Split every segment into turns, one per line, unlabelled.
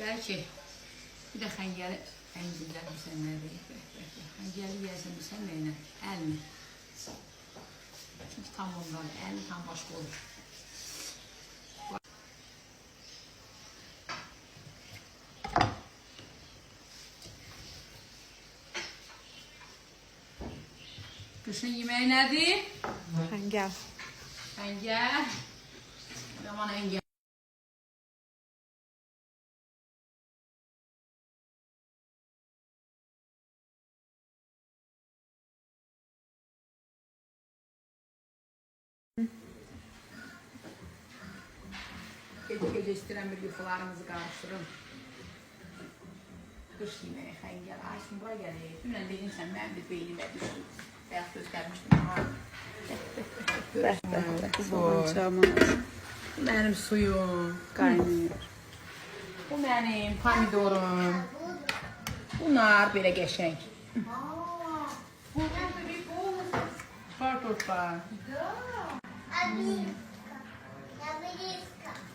Deyirlər ki, bir də xəngəli əncillər bilsən nə deyir? Xəngəli yiyəsən bilsən nə ilə? Əlmi. Çünki tam ondan, əlmi tam başqa olur. Qışın yeməyi nədir?
Xəngəl.
Xəngəl. Yaman əngəl. Gece istəyirəm bir yuxularımızı qarışdırın. Qış yeməyi, xəngəl. Ayşın, bura gəlir. Dünən dedinsən, mən bir beynimə düşdüm. Bəyək göstərmişdim. Bu mənim suyum.
Qaynayır.
Bu mənim pomidorum. Bunlar belə qəşəng. Kartoşka.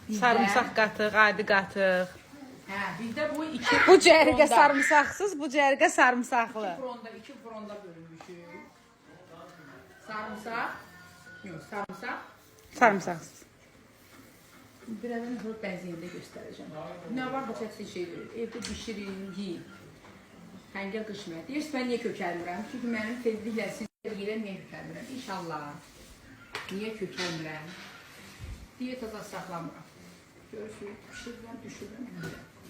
Sarımsaq qatıq, adi qatıq.
Hə, bizdə bu iki
Bu cərgə sarımsaqsız, bu cərgə sarımsaqlı.
İki fronda bölünmüşük. Sarımsaq. Yox, sarımsaq.
Sarımsaqsız.
Birazdan hırp bənziyində göstərəcəm. Nə var, bu çətin şey verir. Evdə bişirin, yiyin. Xəngəl qışmaya. Deyirsiniz, mən niyə kökəlmirəm? Çünki mənim tezliklə siz yerə niyə kökəlmirəm? İnşallah. Niyə kökəlmirəm? Diyetazda saxlamıram. Görürsünüz, pişirirəm, düşürürəm.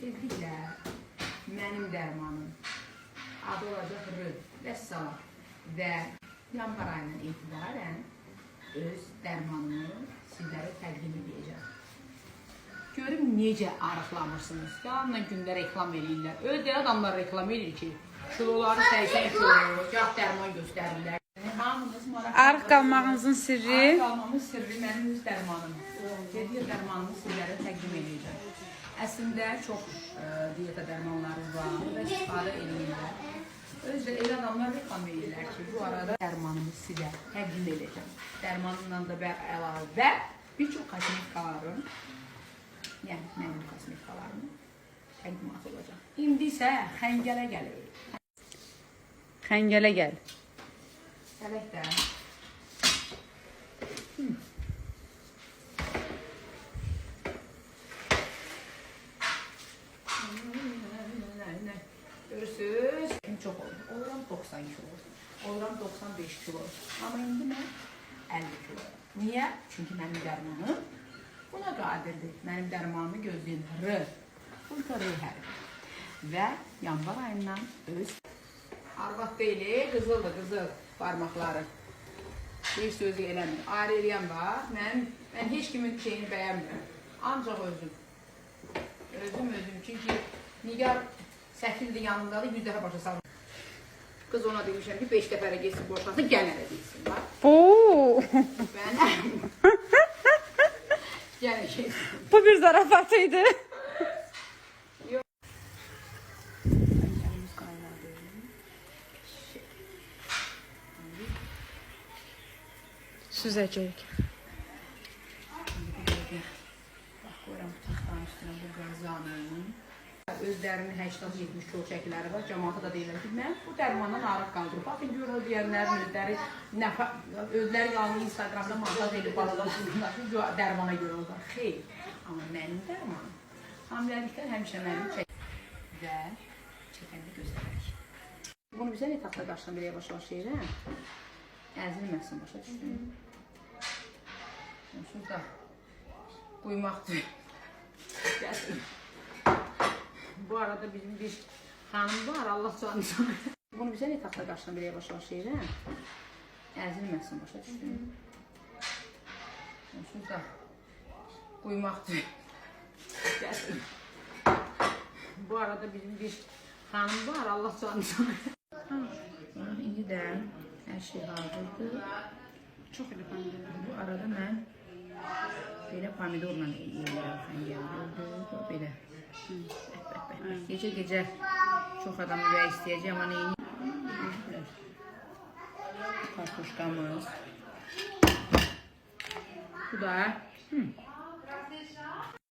Tezliklə mənim dərmanım adı olacaq R və salam və yanvar ayından etibarən öz dərmanımı sizlərə təqdim edəcəm. Görüm necə arıqlamırsınız. Yalanla gündə reklam edirlər. Öyle adamlar reklam edir ki, kiloları 80 kilo, gah dərman göstərirlər.
Arıq qalmağınızın sirri?
Arıq qalmamın sirri mənim öz dərmanım. Dediyi dərmanımı sizlərə təqdim edəcəm. Əslində çox diyeta dərmanları var və istifadə edirlər. Özdə elə adamlar reklam edirlər ki, bu arada dərmanımı sizə təqdim edəcəm. Dərmanımla da əlavə bir çox kosmetikalarım, yəni mənim kosmetikalarım təqdimat olacaq. İndi isə xəngələ gəlirik.
Xəngələ gəl.
Gələk də. Görürsünüz, çox olur. Oluram 90 kilo, oluram 95 kilo. Amma indi mən 50 kilo. Niyə? Çünki mənim dərmanım buna qadirdir. Mənim dərmanımı gözləyin. R. Ultra R hərfi. Və yanvar ayından öz arvad deyil, qızıldır, qızıl barmaqları. Bir sözü eləmir. Ayrı eləyən var. Mən heç kimin şeyini bəyənmirəm. Ancaq özüm. Özüm. Çünki Nigar səkildir yanındadır, 100 dəfə başa salır. Qız ona demişəm ki, 5 dəfə də geçsin boşlasın, gənə də deyilsin. Bənəm. Gənə geçsin.
Bu bir zarafatıydı. Süzəcək.
Bax, qoyuram bu taxtanın üstünə bu qazanın. Özlərinin 80-70 kilo çəkiləri var. Cəmaata da deyirlər ki, mən bu dərmandan arıq qaldım. Baxın, görür o deyənlərin özləri yalnız Instagramda montaj edib balalaşırlar ki, dərmana görə olacaq. Xeyr, amma mənim dərmanım hamiləlikdən həmişə mənim və çəkəndə göstərək. Bunu bizə ne taxta qarşıdan bir yavaş-yavaş yeyirəm? Əzilməsin, başa düşdüm. Şurada buymaqdır. Gəlsin. Bu arada bizim bir xanım var, Allah canı canı. Bunu bizə ne taxta qarşıdan bir yavaş-yavaş yeyirəm? Əzilməsin, başa düşdüm. Şurada buymaqdır. Gəlsin. Bu arada bizim bir xanım var, Allah canı canı. İndi də hər şey hazırdır. Çox elə pomidor. Bu arada mən belə pomidorla yeyirəm xəngəli. Belə. Gecə çox adam ürək istəyəcək, amma neyini? Kartoşkamız. Bu da